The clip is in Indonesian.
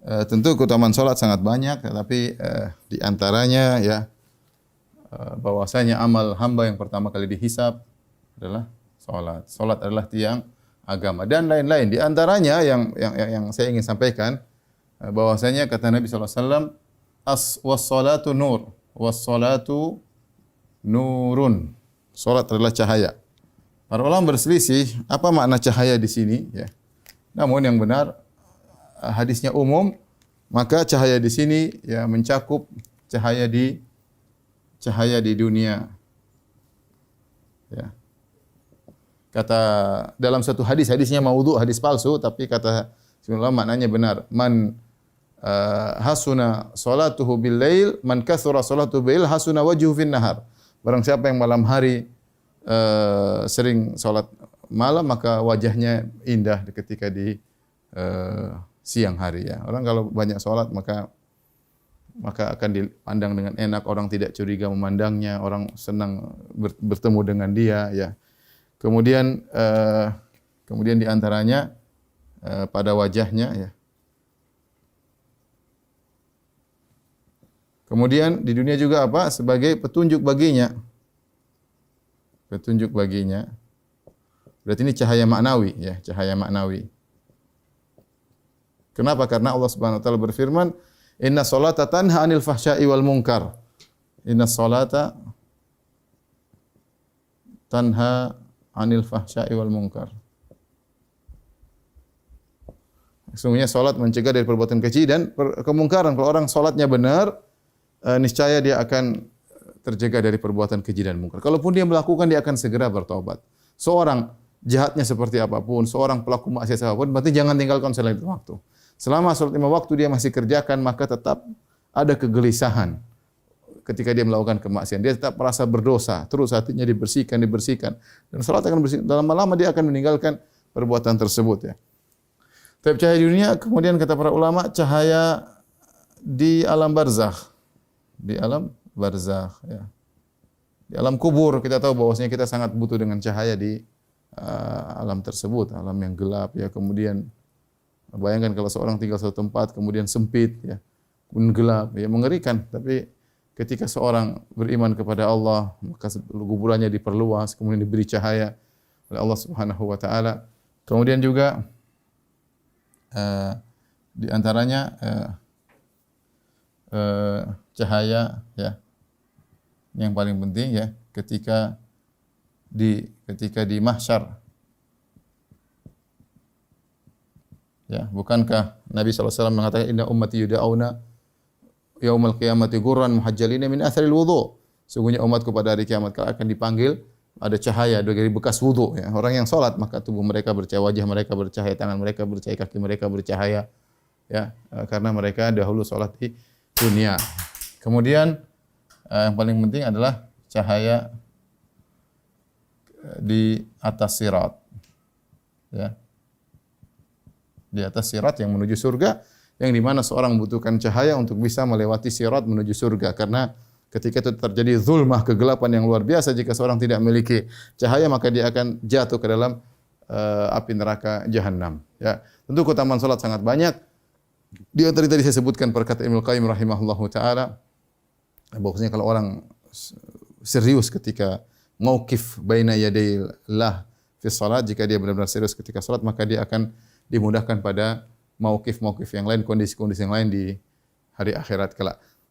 Tentu keutamaan salat sangat banyak, tetapi di antaranya ya bahwasanya amal hamba yang pertama kali dihisab adalah salat. Salat adalah tiang agama dan lain-lain. Di antaranya yang saya ingin sampaikan bahwasanya kata Nabi sallallahu alaihi wasallam was-salatu nur, was-salatu nurun. Salat adalah cahaya. Para ulama berselisih apa makna cahaya di sini ya. Namun yang benar hadisnya umum, maka cahaya di sini ya mencakup cahaya di dunia. Ya. Kata dalam satu hadisnya maudhu, hadis palsu, tapi kata sebenarnya maknanya benar. Man hasuna salatuhu bil lail, man kathura salatuhu bil hasuna wajhuhu fin nahar. Barang siapa yang malam hari sering salat malam, maka wajahnya indah ketika di siang hari ya. Orang kalau banyak salat maka akan dipandang dengan enak, orang tidak curiga memandangnya, orang senang bertemu dengan dia ya. Kemudian di antaranya pada wajahnya ya. Kemudian di dunia juga apa? Sebagai petunjuk baginya. Petunjuk baginya. Berarti ini cahaya maknawi ya, cahaya maknawi. Kenapa? Karena Allah Subhanahu wa taala berfirman, "Inna sholata tanha 'anil fahsya'i wal munkar." Inna sholata tanha 'anil fahsya'i wal munkar. Sesungguhnya salat mencegah dari perbuatan keji dan kemungkaran. Kalau orang salatnya benar, niscaya dia akan terjaga dari perbuatan keji dan mungkar. Kalaupun dia melakukan, dia akan segera bertobat. Seorang jahatnya seperti apapun, seorang pelaku maksiat apapun, berarti jangan tinggalkan salat lima waktu. Selama salat lima waktu dia masih kerjakan, maka tetap ada kegelisahan ketika dia melakukan kemaksiatan. Dia tetap merasa berdosa, terus hatinya dibersihkan. Dan salat akan bersih. Dalam lama dia akan meninggalkan perbuatan tersebut ya. Tapi cahaya di dunia, kemudian kata para ulama, cahaya di alam barzakh. Di alam barzakh ya. Di alam kubur kita tahu bahwasanya kita sangat butuh dengan cahaya di alam tersebut, alam yang gelap ya. Kemudian bayangkan kalau seorang tinggal satu tempat kemudian sempit ya, kemudian gelap ya, mengerikan. Tapi ketika seorang beriman kepada Allah, maka kuburannya diperluas, kemudian diberi cahaya oleh Allah Subhanahu wa taala. Kemudian juga di antaranya cahaya ya, yang paling penting ya, ketika di mahsyar ya. Bukankah Nabi SAW mengatakan inna ummati yud'auna yaumal qiyamati ghurran muhajjalina min atharil wudu. Sungguhnya umatku pada hari kiamat akan dipanggil ada cahaya dari bekas wudu ya. Orang yang salat maka tubuh mereka bercahaya, wajah mereka bercahaya, tangan mereka bercahaya, kaki mereka bercahaya ya, karena mereka dahulu salat di dunia. Kemudian yang paling penting adalah cahaya di atas sirat ya. Di atas sirat yang menuju surga, yang di mana seorang membutuhkan cahaya untuk bisa melewati sirat menuju surga. Karena ketika itu terjadi zulmah, kegelapan yang luar biasa, jika seorang tidak memiliki cahaya maka dia akan jatuh ke dalam api neraka jahanam ya. Tentu keutamaan salat sangat banyak. Di antara tadi saya sebutkan perkataan Ibnu Qayyim rahimahullahu taala, bahwasanya kalau orang serius ketika mauqif baina yadayillah fi salat, jika dia benar-benar serius ketika salat, maka dia akan dimudahkan pada mauqif-mauqif yang lain, kondisi-kondisi yang lain di hari akhirat kelak.